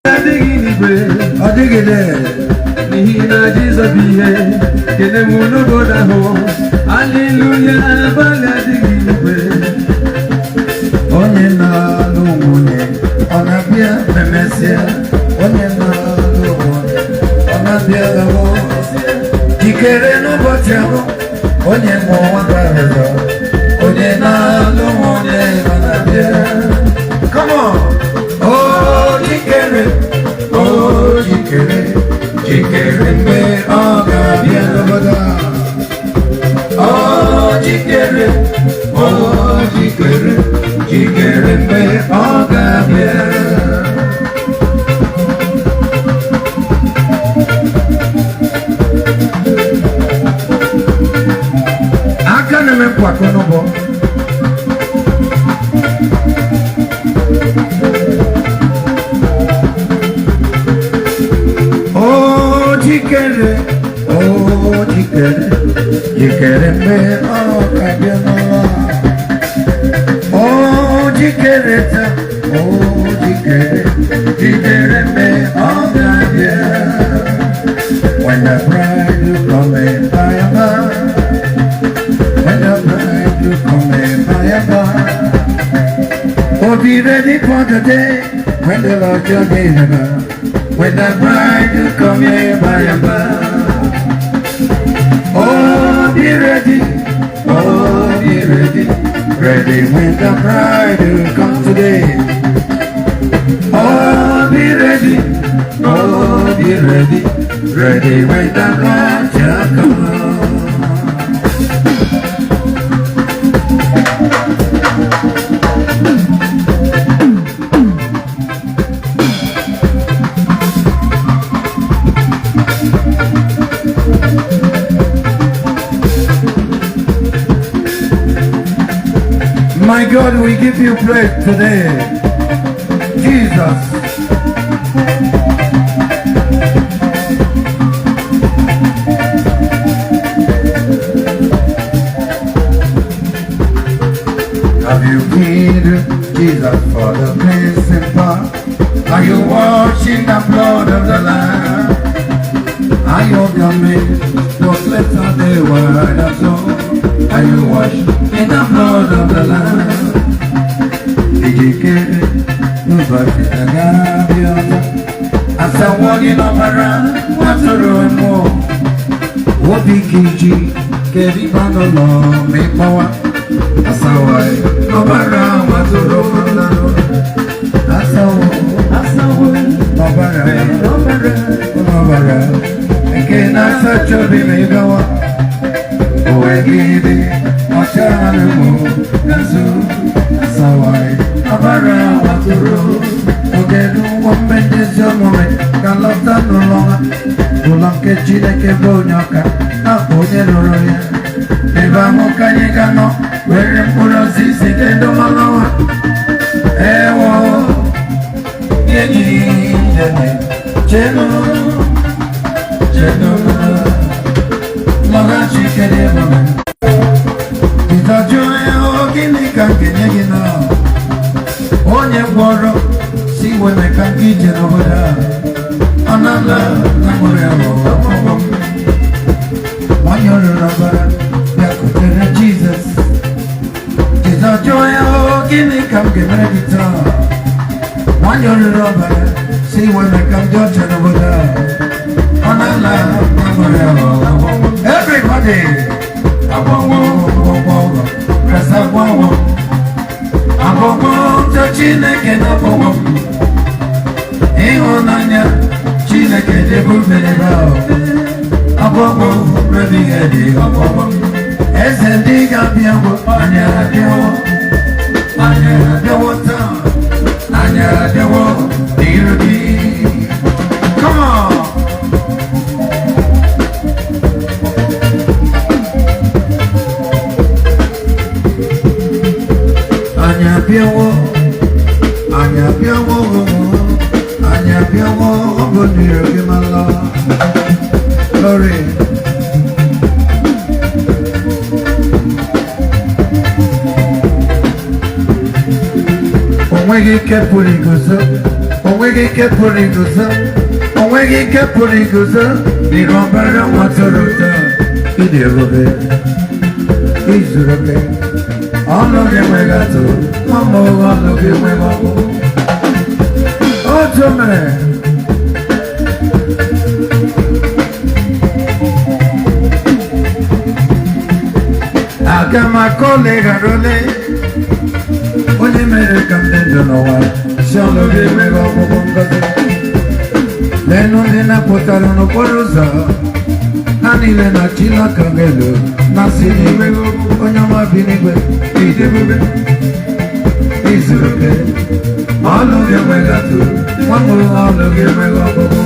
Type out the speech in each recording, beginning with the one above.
Adighi N'Igwe, Adighi n'ihi na Jizọs bụ ihe kele m n'obodo ahụ. Hallelujah, Abali Adighi N'Igwe. onye na-alụ nwunye ọ na-abịa memesịa, onye na-alụ nwunye ọ na-abịa ahụ jikere n'ụbọchị ahụ, onye mụ nwata ọzọ, onye na-alụ nwunye ọ na-abịa. Come on! Oh, jikere, oh, jikere, jikere mgbe ọ ga-abịa n'obodo a. Oh, jikere, oh, jikere, jikere mgbe ọ ga-abịa. Aka na-emepụ akụ n'ụbọ. Oh, jikere, oh, jikere, jikere mgbe ọ ga-abịa n'ụwa. Oh, jikere taa, oh, jikere, jikere mgbe ọ ga-abịa. When the bride will come in by and by, when the bride will come in by and by, oh, be ready for the day when the Lord your deliver. When the bride will come in by and by, oh, be ready, oh, be ready, ready when the bride will come today. Oh, be ready, oh, be ready, ready when the Lord shall come. My God, we give you praise today. Jesus. Have you pleaded Jesus for the cleansing part? Are you washing the blood of the Lamb? Are you coming? Don't let the word of soul. Are you washed in the blood of the Lamb? Did you get it? Nobody got you. As I'm walking up around, what's the road more? What big key? Get it on the law, make power. As I walk up around, what's the road? As I walk up around, again I search your baby go up. Oh, I give it, watch out and move, that's all I have around what's the road. Okay, no one minute, your moment, can love that no longer. No longer get you like a bonyoka, not putting a roya. Never more can you get no, where you put us is it and don't allow. Eh, whoa, yeah, Mama chicken woman. It's a joy, oh, Guinea can get you now. Onye gwọrọ si weme ka nke ije n'obodo a ọ na-ala na mụrụ ya ọgbọgbọ onye rụrụ ọbara bịakutere Jizọs. Jizọs jụọ ya o gịnị ka m ga-emere gị taa? Onye rụrụ ọbara si weme ka ndị ọcha n'obodo a ọ na-ala na mụrụ ya ọgbọgbọ. Everybody agbọgbọ ọgbọgbọ kasa agbọgbọ agbọgbọ ntọ Chineke na agbọgbọ ịhụnanya Chineke debubere agbọgbọ rebighị dị agbọgbọ eze ndị ga-abịawo anyị abịawo taa anyị abịawo n'iru gị. Come on! Anya biawo, ogo niro gi malo. Glory. Onwegi kepuri gozo. onwege ke pụrụ iguzo onwege ke pụrụ iguzo n'iru ọbara nwatụrụ ụtọ ịdị ebube izuru oke ọnụ gị enweghị atụ nwamba ụgha ọnụ gị enweghị ọgwụ otu mere aga m aka ole ghara ole onye mere ka m dị ndụ n'ụwa si ọnụ gị enweghị ọgwụgwụ ngozi leenụ ndị napụtara n'okporo ụzọ ha niile na Chineke ga-elu na-asị n'ime onye ọma bi n'igwe ịdị ebube izuru oke ọnụ gị enweghị atụ nwamba ụgha ọnụ gị enweghị ọgwụgwụ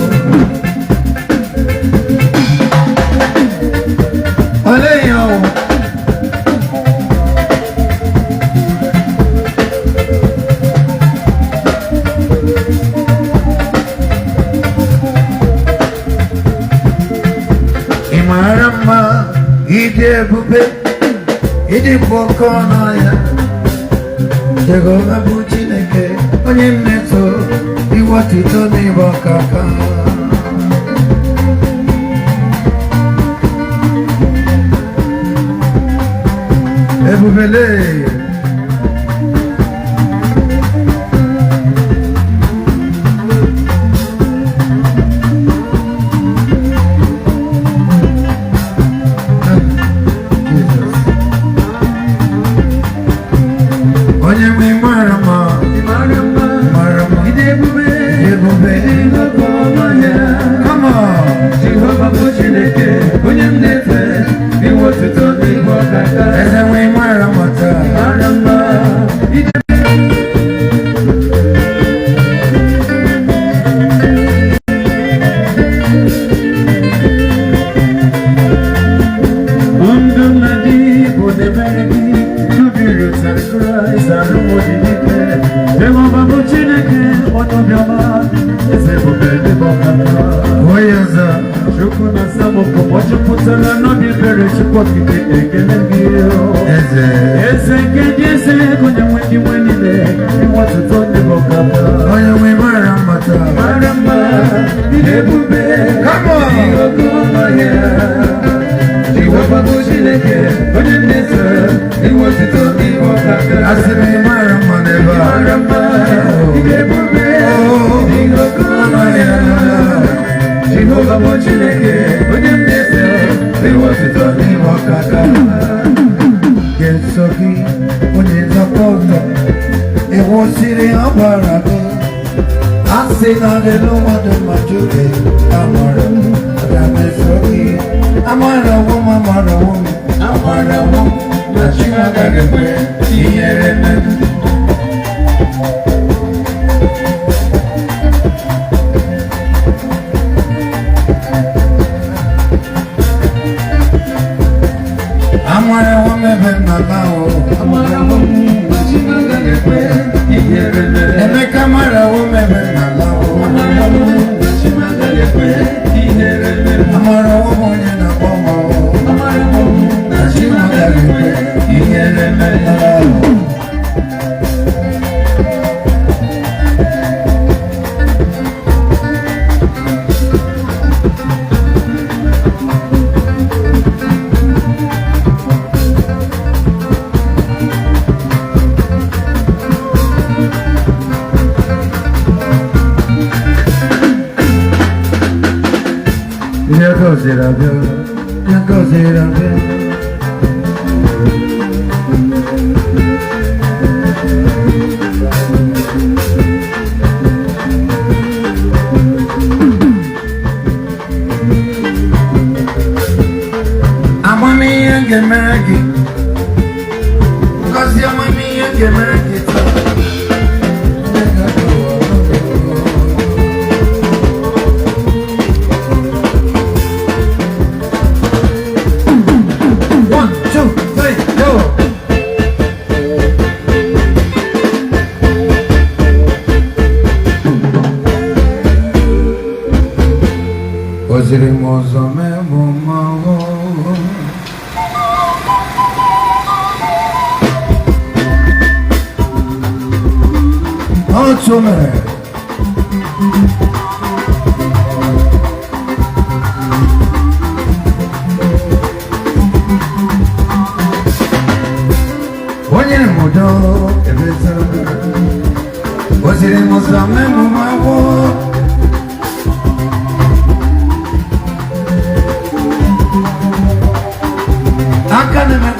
olee ihe ọwụ Marama, ide bube, ide boko na ya. Jehova bu Chineke, onye mmetọ, iwa tito n'ibe ọkaka. Ebubele.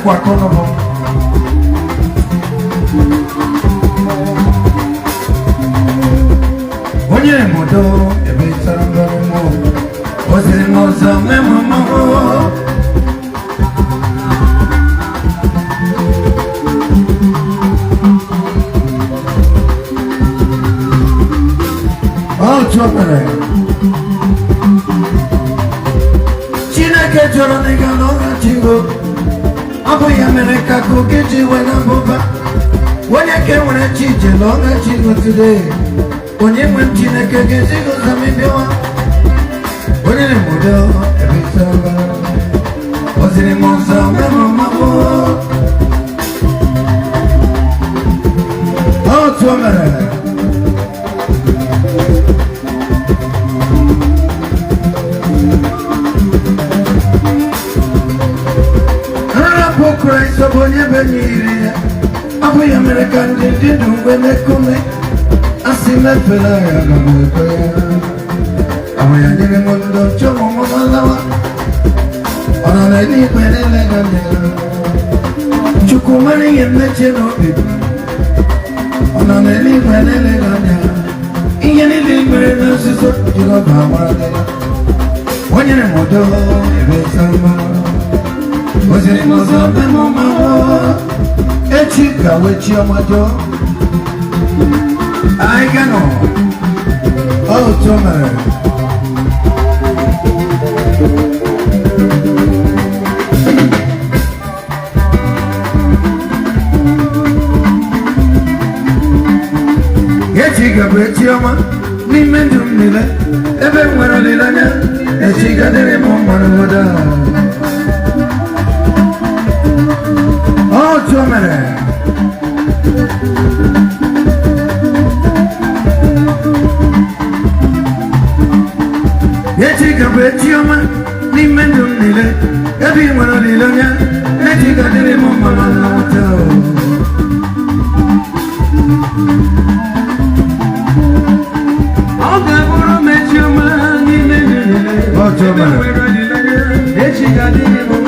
kwakonobo. Onye modo ebe tsarangaro mo. Oziri moza memo mo. Oh, chopere. Chineke jọrọ n'ịga n'ọha chigo. Ọ bụ ya mere ka koke ji wee na mbụba. Onye ke nwere chi je n'ọha chigo today. Onye nwe m Chineke ga-ezigo zamibịawa. Onye na-emudo ebe ịtọba. Oziri m ụzọ memo mabụ. Otu o mere. Christ of Onyebeniria, Abu American did do when they come. I see my fellow. Abu Animamundo, Chomomala, on a Nigwe, Chukumari and Mechenobi, on a Nigwe, Ian Nigwe, you know, when you're a model, Oziri moza memo mamo. Echika wechi amajo. Aigano. Oh, tomare. Echika wechi ama. Ni mendu nile. Ebe mwero lilanya. Echika dere mwaro moda. Oh, Jomere. Yechika Betioma, Nimendum Nile, everyone on Lilonia, Yechika Dilimon. All the world met your man, Nimendum. Oh, Jomere. Yechika Dilimon.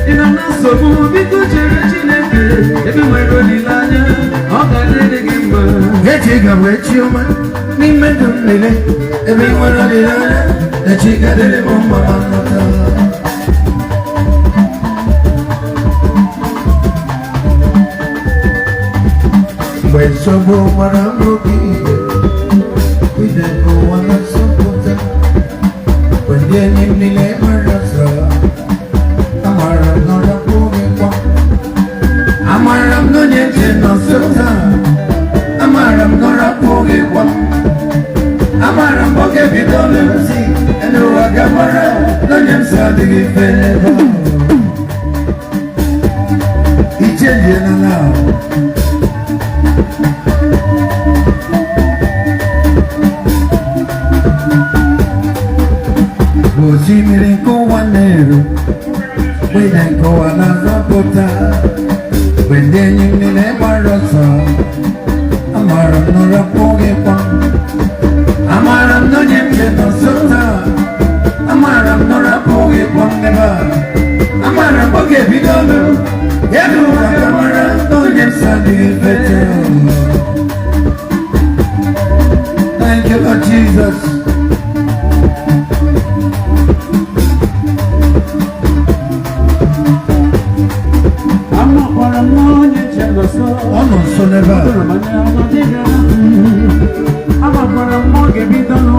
In a so big Chineke, everywhere running Lanya, all that little game. Get you with you, man. Nimendum Lily, everyone running Lanya, the chica did it on my when so go what I'm looking, we then go on a supporter. When the enemy labor Amaram no nyete no sota. Amaram no rapoge wa. Amaram boge bidole si. Eno wagamara no nyemsa digi fenebo. Ichenje na na. Gosi mirenko wanero. Widenko wanazapota. When they knew me, they were Amaram no rapoge pang. Amaram no nyemke no sota. Amaram no rapoge pang neba. Amaram boge bidolu. Yedu wakamara no nyemsa di fete. Thank you, Lord Jesus. Ono soneva. Amapara moge bidano.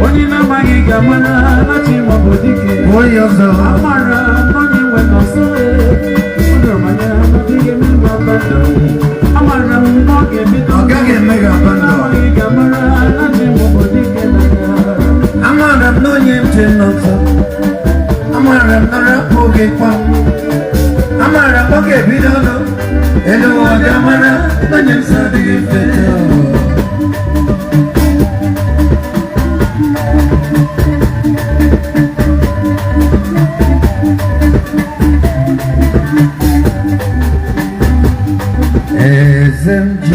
Oni na magi gamana na chimo bodiki. Oyozo. Amara noni weno so. Ono manya moge mega bando. Amara moge bidano. Ogage mega bando. Magi gamana na chimo bodiki na. Amara noni mtenoso. Amara nara poge kwa. Amara moge bidano. Hello, Agamara, I'm sorry, SMG.